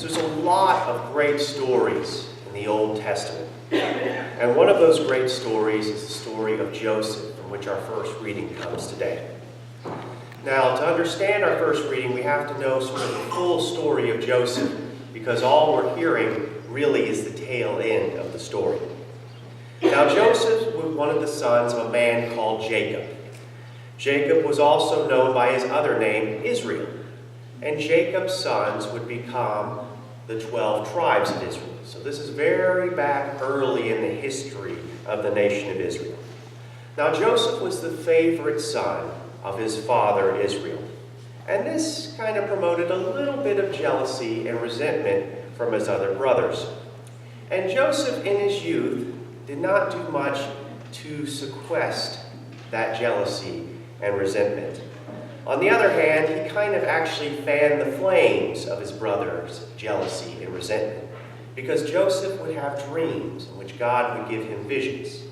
So there's a lot of great stories in the Old Testament. And one of those great stories is the story of Joseph, from which our first reading comes today. Now, to understand our first reading, we have to know sort of the full story of Joseph, because all we're hearing really is the tail end of the story. Now, Joseph was one of the sons of a man called Jacob. Jacob was also known by his other name, Israel. And Jacob's sons would become the 12 tribes of Israel. So this is very back early in the history of the nation of Israel. Now, Joseph was the favorite son of his father Israel. And this kind of promoted a little bit of jealousy and resentment from his other brothers. And Joseph, in his youth, did not do much to sequester that jealousy and resentment. On the other hand, he kind of actually fanned the flames of his brother's jealousy and resentment, because Joseph would have dreams in which God would give him visions.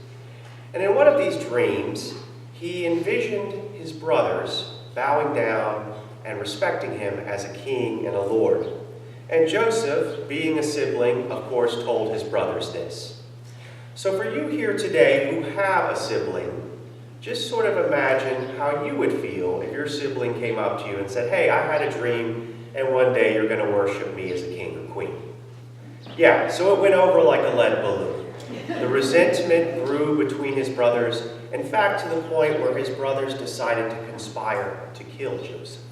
And in one of these dreams, he envisioned his brothers bowing down and respecting him as a king and a lord. And Joseph, being a sibling, of course, told his brothers this. So for you here today who have a sibling, just sort of imagine how you would feel if your sibling came up to you and said, "Hey, I had a dream, and one day you're going to worship me as a king or queen." Yeah, so it went over like a lead balloon. The resentment grew between his brothers, in fact, to the point where his brothers decided to conspire to kill Joseph.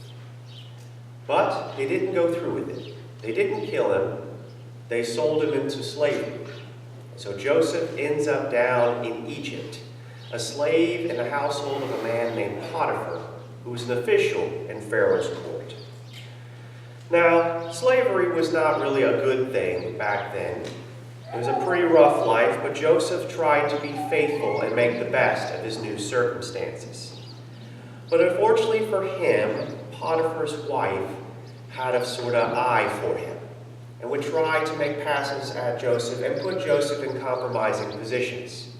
But they didn't go through with it. They didn't kill him. They sold him into slavery. So Joseph ends up down in Egypt, a slave in the household of a man named Potiphar, who was an official in Pharaoh's court. Now, slavery was not really a good thing back then. It was a pretty rough life, but Joseph tried to be faithful and make the best of his new circumstances. But unfortunately for him, Potiphar's wife had a sort of eye for him and would try to make passes at Joseph and put Joseph in compromising positions.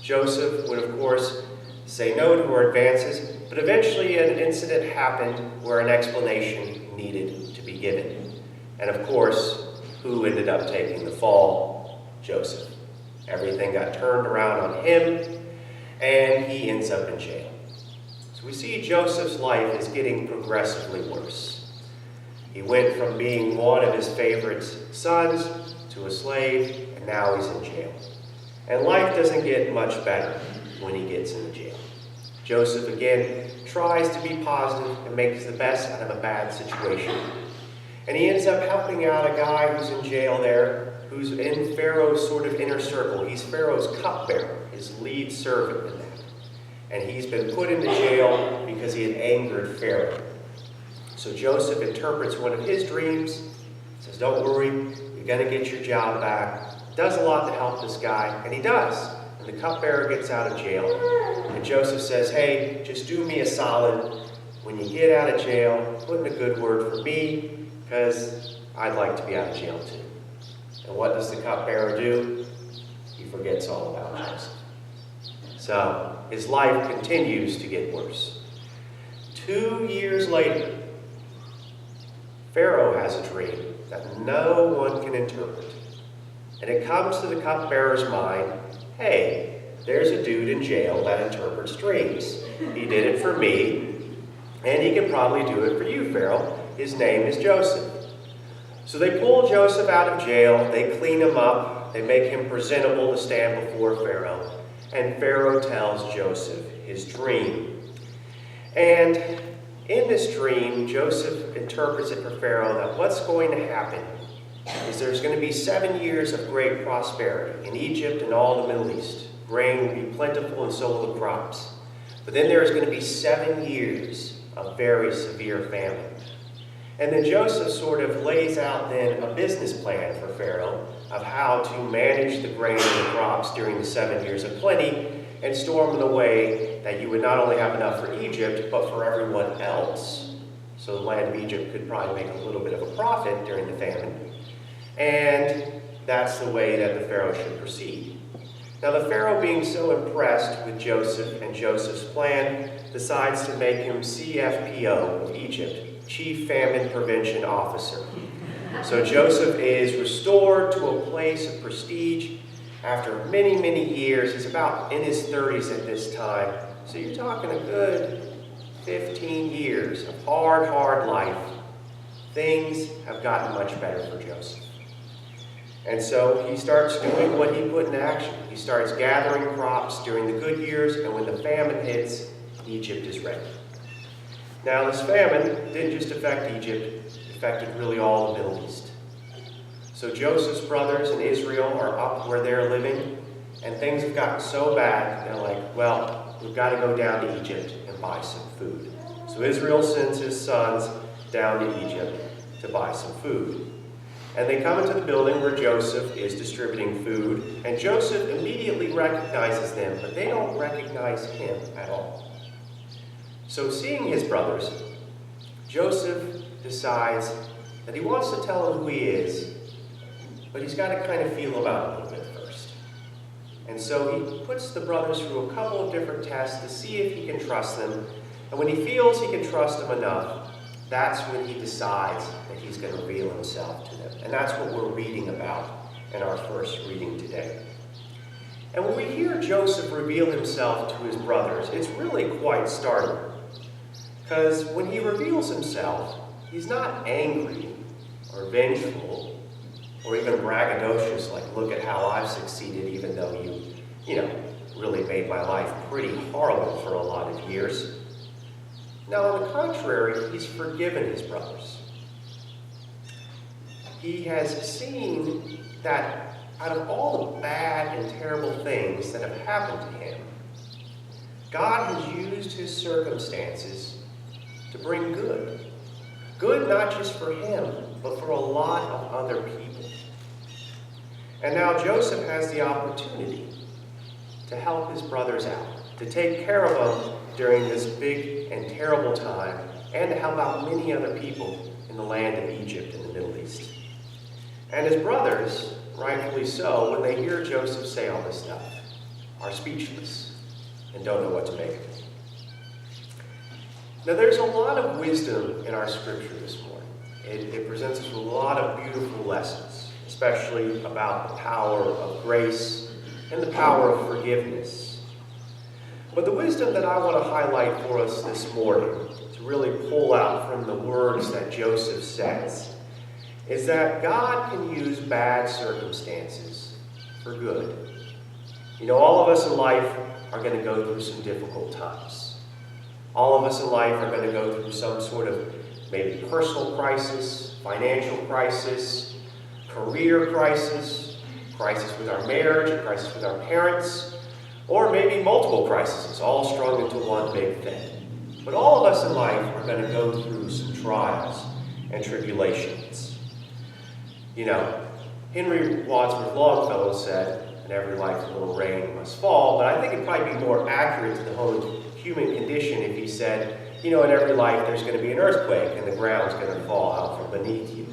Joseph would, of course, say no to her advances, but eventually an incident happened where an explanation needed to be given. And of course, who ended up taking the fall? Joseph. Everything got turned around on him, and he ends up in jail. So we see Joseph's life is getting progressively worse. He went from being one of his favorite sons to a slave, and now he's in jail. And life doesn't get much better when he gets into jail. Joseph, again, tries to be positive and makes the best out of a bad situation. And he ends up helping out a guy who's in jail there, who's in Pharaoh's sort of inner circle. He's Pharaoh's cupbearer, his lead servant in that. And he's been put into jail because he had angered Pharaoh. So Joseph interprets one of his dreams, says, "Don't worry, you're going to get your job back." Does a lot to help this guy, and he does. And the cupbearer gets out of jail. And Joseph says, "Hey, just do me a solid. When you get out of jail, put in a good word for me, because I'd like to be out of jail too." And what does the cupbearer do? He forgets all about Joseph. So his life continues to get worse. 2 years later, Pharaoh has a dream that no one can interpret. And it comes to the cupbearer's mind, "Hey, there's a dude in jail that interprets dreams. He did it for me, and he can probably do it for you, Pharaoh. His name is Joseph." So they pull Joseph out of jail, they clean him up, they make him presentable to stand before Pharaoh. And Pharaoh tells Joseph his dream. And in this dream, Joseph interprets it for Pharaoh that what's going to happen is there's going to be 7 years of great prosperity in Egypt and all the Middle East. Grain will be plentiful and so will the crops. But then there's going to be 7 years of very severe famine. And then Joseph sort of lays out then a business plan for Pharaoh of how to manage the grain and the crops during the 7 years of plenty and store them in a way that you would not only have enough for Egypt, but for everyone else. So the land of Egypt could probably make a little bit of a profit during the famine. And that's the way that the Pharaoh should proceed. Now the Pharaoh, being so impressed with Joseph and Joseph's plan, decides to make him CFPO of Egypt, Chief Famine Prevention Officer. So Joseph is restored to a place of prestige after many, many years. He's about in his 30s at this time. So you're talking a good 15 years of hard life. Things have gotten much better for Joseph. And so he starts doing what he put in action. He starts gathering crops during the good years, and when the famine hits, Egypt is ready. Now, this famine didn't just affect Egypt, it affected really all the Middle East. So Joseph's brothers in Israel are up where they're living, and things have gotten so bad, they're like, well, we've got to go down to Egypt and buy some food. So Israel sends his sons down to Egypt to buy some food. And they come into the building where Joseph is distributing food, and Joseph immediately recognizes them, but they don't recognize him at all. So seeing his brothers, Joseph decides that he wants to tell them who he is, but he's got to kind of feel about it a little bit first. And so he puts the brothers through a couple of different tests to see if he can trust them. And when he feels he can trust them enough, that's when he decides that he's going to reveal himself to them. And that's what we're reading about in our first reading today. And when we hear Joseph reveal himself to his brothers, it's really quite startling. Because when he reveals himself, he's not angry or vengeful or even braggadocious, like, look at how I've succeeded, even though you really made my life pretty horrible for a lot of years. Now, on the contrary, he's forgiven his brothers. He has seen that out of all the bad and terrible things that have happened to him, God has used his circumstances to bring good. Good not just for him, but for a lot of other people. And now Joseph has the opportunity to help his brothers out, to take care of them during this big and terrible time, and to help out many other people in the land of Egypt in the Middle East. And his brothers, rightfully so, when they hear Joseph say all this stuff, are speechless and don't know what to make of it. Now, there's a lot of wisdom in our scripture this morning. It presents us with a lot of beautiful lessons, especially about the power of grace and the power of forgiveness. But the wisdom that I want to highlight for us this morning, to really pull out from the words that Joseph says, is that God can use bad circumstances for good. All of us in life are going to go through some difficult times. All of us in life are going to go through some sort of maybe personal crisis, financial crisis, career crisis, crisis with our marriage, a crisis with our parents, or maybe multiple crises, all strung into one big thing. But all of us in life are going to go through some trials and tribulations. Henry Wadsworth Longfellow said, in every life a little rain must fall, but I think it'd probably be more accurate to the whole human condition if he said, in every life there's going to be an earthquake and the ground's going to fall out from beneath you.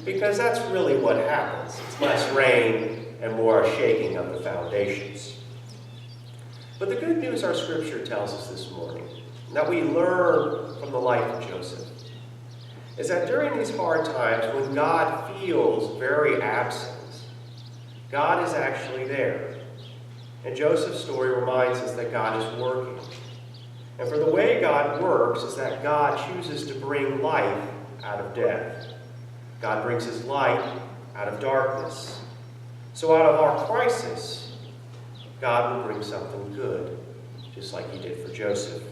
Because that's really what happens. It's less rain and more shaking of the foundations. But the good news our scripture tells us this morning, that we learn from the life of Joseph, is that during these hard times when God feels very absent, God is actually there. And Joseph's story reminds us that God is working. And for the way God works is that God chooses to bring life out of death. God brings his light out of darkness. So out of our crisis, God will bring something good, just like he did for Joseph.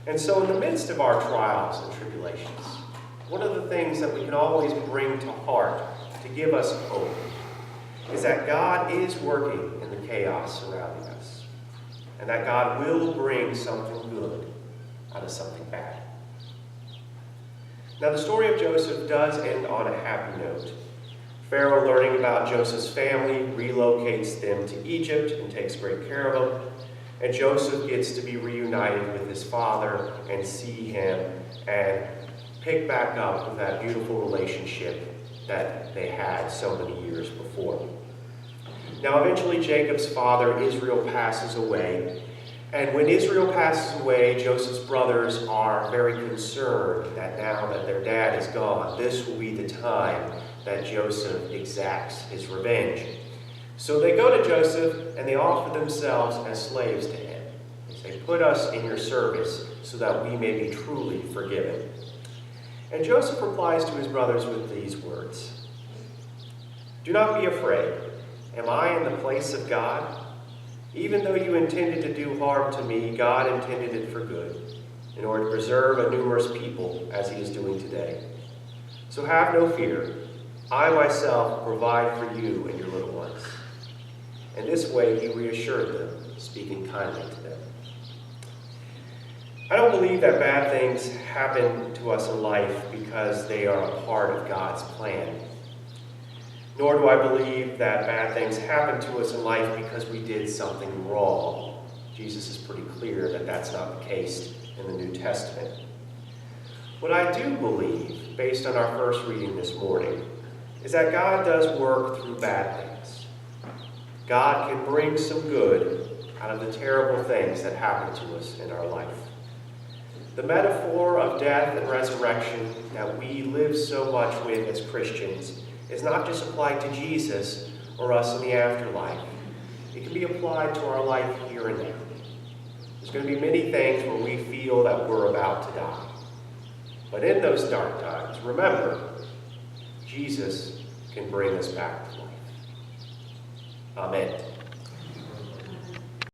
And so in the midst of our trials and tribulations, one of the things that we can always bring to heart to give us hope is that God is working in the chaos surrounding us, and that God will bring something good out of something bad. Now, the story of Joseph does end on a happy note. Pharaoh, learning about Joseph's family, relocates them to Egypt and takes great care of them. And Joseph gets to be reunited with his father and see him and pick back up with that beautiful relationship that they had so many years before. Now, eventually, Jacob's father, Israel, passes away, And when Israel passes away, Joseph's brothers are very concerned that now that their dad is gone, this will be the time that Joseph exacts his revenge. So they go to Joseph and they offer themselves as slaves to him. They say, "Put us in your service so that we may be truly forgiven." And Joseph replies to his brothers with these words, "Do not be afraid. Am I in the place of God? Even though you intended to do harm to me, God intended it for good, in order to preserve a numerous people as he is doing today. So have no fear. I myself will provide for you and your little ones." In this way he reassured them, speaking kindly to them. I don't believe that bad things happen to us in life because they are a part of God's plan. Nor do I believe that bad things happen to us in life because we did something wrong. Jesus is pretty clear that that's not the case in the New Testament. What I do believe, based on our first reading this morning, is that God does work through bad things. God can bring some good out of the terrible things that happen to us in our life. The metaphor of death and resurrection that we live so much with as Christians is not just applied to Jesus or us in the afterlife. It can be applied to our life here and now. There's going to be many things where we feel that we're about to die. But in those dark times, remember, Jesus can bring us back to life. Amen.